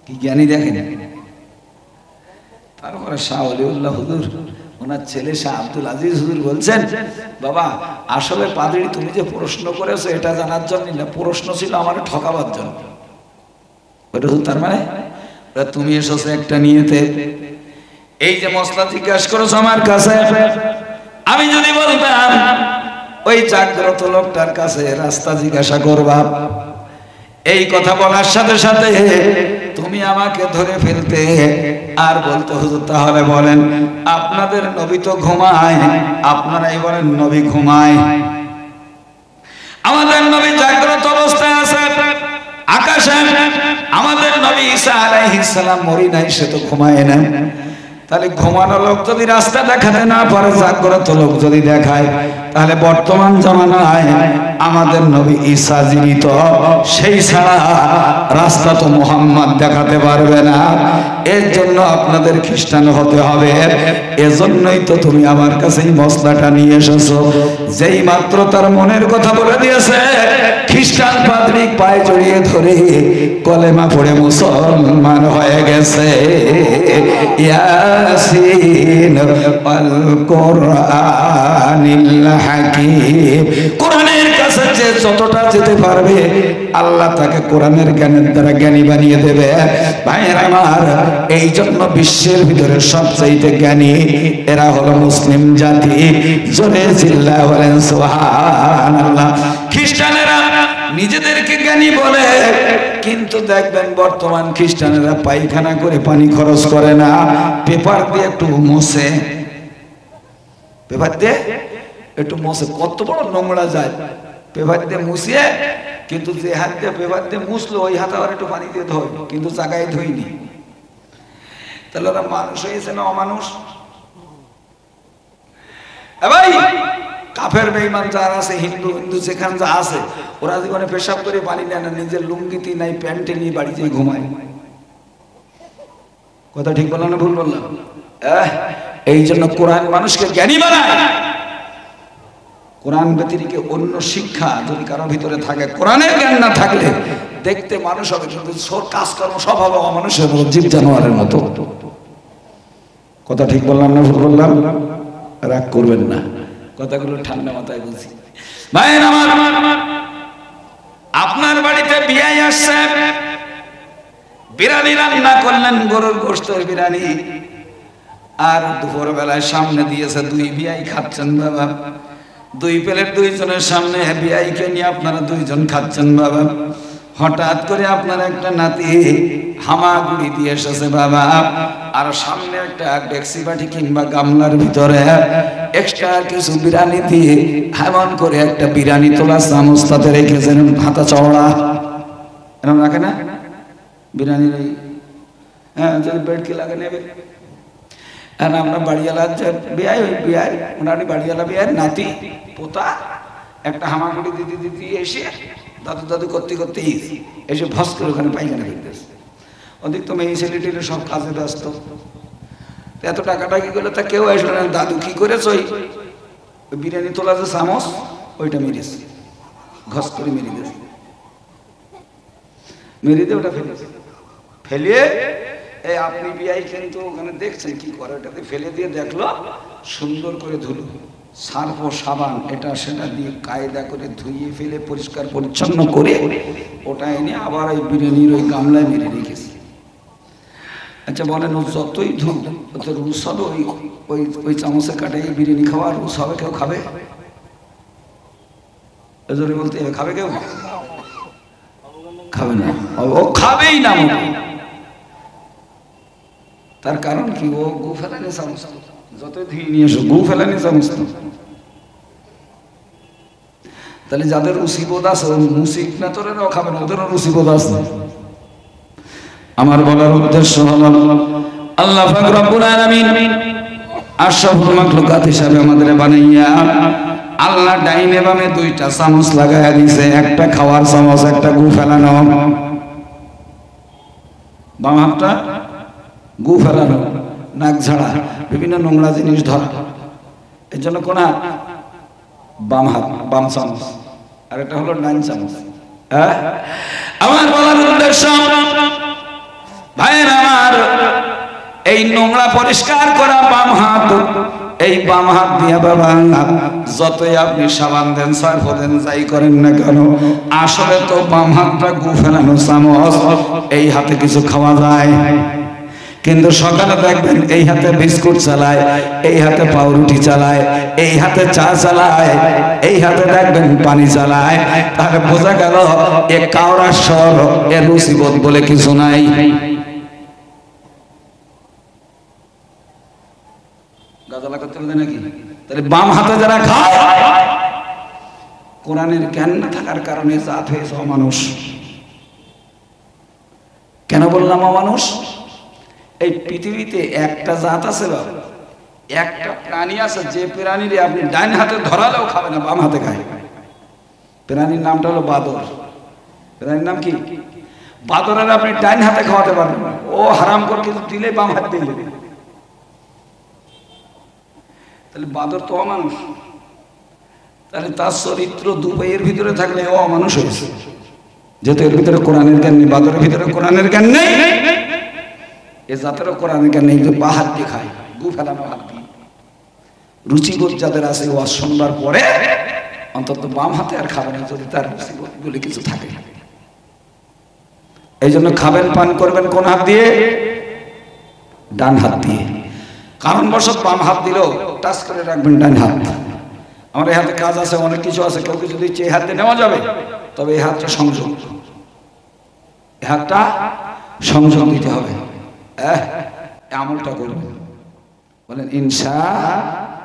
Speaker 1: কি জ্ঞানী দেখেন। তারপরে শাহ ওলিউল্লাহ হুজুর, ওনার ছেলে শাহ আব্দুল আজিজ হুজুর বলছেন, বাবা আসলে পাদ্রী তুমি যে প্রশ্ন করেছো এটা জানার জন্য না, প্রশ্ন ছিল আমার ঠকাবার জন্য। তার মানে তুমি এসেছো একটা নিয়েতে, এই যে মশলা জিজ্ঞাসা করেছো আমার কাছে, আমি যদি বলতাম ওই জাগ্রত লোকটার কাছে রাস্তা জিজ্ঞাসা করবা, এই কথা বলার সাথে সাথে তুমি আমাকে ধরে ফেলতে আর বলতে হুজুর তাহলে বলেন আপনাদের নবী তো ঘুমায়, আপনারাই বলেন নবী ঘুমায়। আমাদের নবী জাগ্রত অবস্থায় আছে আকাশে, আমাদের নবী ঈসা আলাইহিস সালাম মরি নাই, সে তো ঘুমায় না। তাহলে ঘুমানো লোক যদি রাস্তা দেখাতে না পারে, জাগ্রত লোক যদি দেখায়, তাহলে বর্তমান জামানায় আমাদের নবী ঈসা জীবিত, সেই ছাড়া রাস্তা তো মুহাম্মদ দেখাতে পারবে না। এর জন্য আপনাদের খ্রিস্টান হতে হবে। এজন্যই তো তুমি আমার কাছে এই মশলাটা নিয়ে এসেছো। যেই মাত্র তার মনের কথা বলে দিয়েছে, খ্রিস্টান পাদ্রী পায়ে জড়িয়ে ধরে কলেমা পড়ে মুসলমান হয়ে গেছে। ইয়াসিন ওয়াল কুরআনিল হাকীম। কোরআনের কাছে যে যতটা যেতে পারবে আল্লাহ তাকে কোরআনের জ্ঞানের দ্বারা জ্ঞানী বানিয়ে দেবে। ভাইয়েরা আমার, এই জন্য বিশ্বের ভিতরে সবচাইতে জ্ঞানী এরা হলো মুসলিম জাতি। জোরে চিল্লায়া বলেন সুবহানাল্লাহ। খ্রিস্টানেরা নিজেদেরকে জ্ঞানী বলে, কিন্তু দেখবেন বর্তমান খ্রিস্টানেরা পায়খানা করে পানি খরচ করে না, পেপার দিয়ে একটু মোছে, পেপার দিয়ে একটু মোছে। কত বড় নোংরা যায়, পেপার দিয়ে মুছিয়ে, কিন্তু যে হাত দিয়ে পেপার দিয়ে মুছলো ওই হাতে আবার একটু পানি দিয়ে ধোয়, কিন্তু জায়গায় ধুইনি। তাহলে ওরা মানুষ হয়েছে না অমানুষ? ভাই কাফের বেঈমান যারা আছে, হিন্দু যেখানে যা আছে, ওরা জীবনে পেশাব করে পানি নেয় না, নিজের লুঙ্গিতে নাই প্যান্টে নিয়ে বাড়ি যেয়ে ঘুমায়। কথা ঠিক বললাম না ভুল বললাম? এই জন্য কোরআন মানুষকে জ্ঞানী বানায়। কোরআন ব্যতিরিকে অন্য শিক্ষা যদি কারোর ভিতরে থাকে, কোরআনের জ্ঞান না থাকলে দেখতে মানুষ হবে, কিন্তু কাজকর্ম সব হবে অমানুষের মতো, জীব জানোয়ারের মতো। কথা ঠিক বললাম না ভুল বললাম? রাগ করবেন না, কথাগুলো ঠান্ডা মাথায় বলছি। ভাইয়ের আমার, আপনার বাড়িতে বিয়াই আসছে, বিরিয়ানি রান্না করলেন, গরুর গোশতের বিরিয়ানি, আর দুপুর বেলায় সামনে দিয়েছে দুই বিয়াই খাচ্ছেন বাবা, দুই প্লেট দুইজনের সামনে বিয়াইকে নিয়ে আপনারা দুইজন খাচ্ছেন বাবা। হঠাৎ করে আপনার একটা নাতি হামাগুড়ি দিয়ে এসেছে বাবা, আর সামনে একটা ডেক্সি বাটি কিংবা গামলার ভিতরে এক্সট্রা কিছু বিরিয়ানি দিয়ে এমন করে একটা বিরিয়ানি তোলা চামচ তাতে রেখেছেন, হাতা চওড়া এরকম রাখে না বিরিয়ানির, হ্যাঁ যদি বেড কি লাগে নেবে। আর আমরা বাড়িওয়ালা বিয়াই, ওই বিয়াই মোটামুটি বাড়িওয়ালা বিয়ার নাতি পোতা একটা হামাগুড়ি দিদি দিদি এসে দাদু দাদু করতে করতে এসে ভস করে ওখানে পায়খানা ফেলতেছে। অধিক তো মেয়ে ছেলেটির সব কাজে ব্যস্ত, এত টাকাটা কি করলো তা কেউ আসলো না। দাদু কি করেছে, ওই বিরিয়ানি তোলা যে চামচ ওইটা মেরেছে, ঘস করে মেরে দিয়েছে, মেরে দিয়ে ওটা ফেলেছে, ফেলিয়ে এই আপনি বিয়াই কিন্তু ওখানে দেখছেন কি করে, ওটাতে ফেলে দিয়ে দেখলো সুন্দর করে ধুলো, সার্ফ ও সাবান এটা সেটা দিয়ে কায়দা করে ধুইয়ে ফেলে পরিষ্কার পরিচ্ছন্ন করে ওটা এনে আবার ওই বিরিয়ানির ওই গামলায় মেরে রেখেছে। আচ্ছা বলেন, ও যতই ধুক অত রুস হবে ওই ওই ওই চামচে কাটে বিরিয়ানি খাওয়া রুস হবে? কেউ খাবে? জোরে বলতে হবে, খাবে কেউ? খাবে না, ও খাবেই না। তার কারণ কি, ও গু ফেলানি চামচ, যতই ধুয়ে নিয়ে এসো গু ফেলানি চামচ। তাহলে যাদের রুচিবোধ আছে মুসিক না তোরেরাও খাবে না, ওদেরও রুচিবোধ আছে। আমার বলার উদ্দেশ্য হলো আল্লাহ পাক রব্বুল আলামিন আশরাফুল মাখলুকাত হিসাবে আমাদের বানাইয়া আল্লাহ ডাইনে বামে দুইটা চামচ লাগাইয়া দিয়েছে, একটা খাওয়ার চামচ, একটা গু ফেলানো। বাম হাতটা গু ফেলানো, নাক ঝাড়া, বিভিন্ন নোংরা জিনিস ধরা, এর জন্য কোন বাম হাত, বাম চামচ, আর এটা হলো ডান চামচ। হ্যাঁ, আমার বলার উদ্দেশ্য ভাইয়ের আমার, এই নোংরা পরিষ্কার করা বাম হাত, এই বাম হাত দিয়ে বাবা যতই আপনি সাবান দেন, সার্ফ দেন, যাই করেন না কেন, আসলে তো বাম হাতটা গু ফেলানো চামচ। এই হাতে কিছু খাওয়া যায়, কিন্তু সকালে দেখবেন এই হাতে বিস্কুট চালায়, এই হাতে পাউরুটি চালায়, এই হাতে চা চালায়, এই হাতে দেখবেন পানি চালায়। তাহলে বোঝা গেল এ কাওড়া স্বর, এ রুচিবোধ বলে কিছু নাই। গাজালা করতে হবে নাকি? তাহলে বাম হাতে যারা খায়, কোরআনের জ্ঞান না থাকার কারণে জাত হয়েছে অমানুষ। কেন বললাম অমানুষ? এই পৃথিবীতে একটা জাত আছে বাবা, একটা প্রাণী আছে যে প্রাণীর আপনি ডান হাতে ধরালেও খাবে না, বাম হাতে খায়। প্রাণীর নামটা হলো বাদর। প্রাণীর নাম কি? বাদরের আপনি ডান হাতে খাওয়াতে পারবেন না, ও হারাম করে কিছু দিলে বাম হাত দিয়ে দেবে। তাহলে বাদর তো অমানুষ, তাহলে তার চরিত্র দুপাইয়ের ভিতরে থাকলে ও অমানুষ হয়েছে, যেহেতু এর ভিতরে কোরআনের জ্ঞান নেই। বাদরের ভিতরে কোরআনের জ্ঞান নেই, এ জাতেরও কোরআনের জ্ঞান নেই, বা হাত দিয়ে খায়, গু ফেলানো হাত দিয়ে। রুচিবোধ যাদের আছে ওয়াজ শুনবার পরে অন্তত বাম হাতে আর খাবে না, যদি তার রুচিবোধ বলে কিছু থাকে। এই জন্য খাবেন, পান করবেন কোন হাত দিয়ে? ডান হাত দিয়ে। কারণ বশত বাম হাত দিলেও টাচ করে রাখবেন ডান হাত। আমার এই হাতে কাজ আছে, অনেক কিছু আছে, কেউ কিছু দিচ্ছে, এই হাত দিয়ে নেওয়া যাবে, তবে এই হাতটা সংযোগ, এই হাতটা সংযোগ দিতে হবে। আমলটা করবেন, বলেন ইনশাআল্লাহ।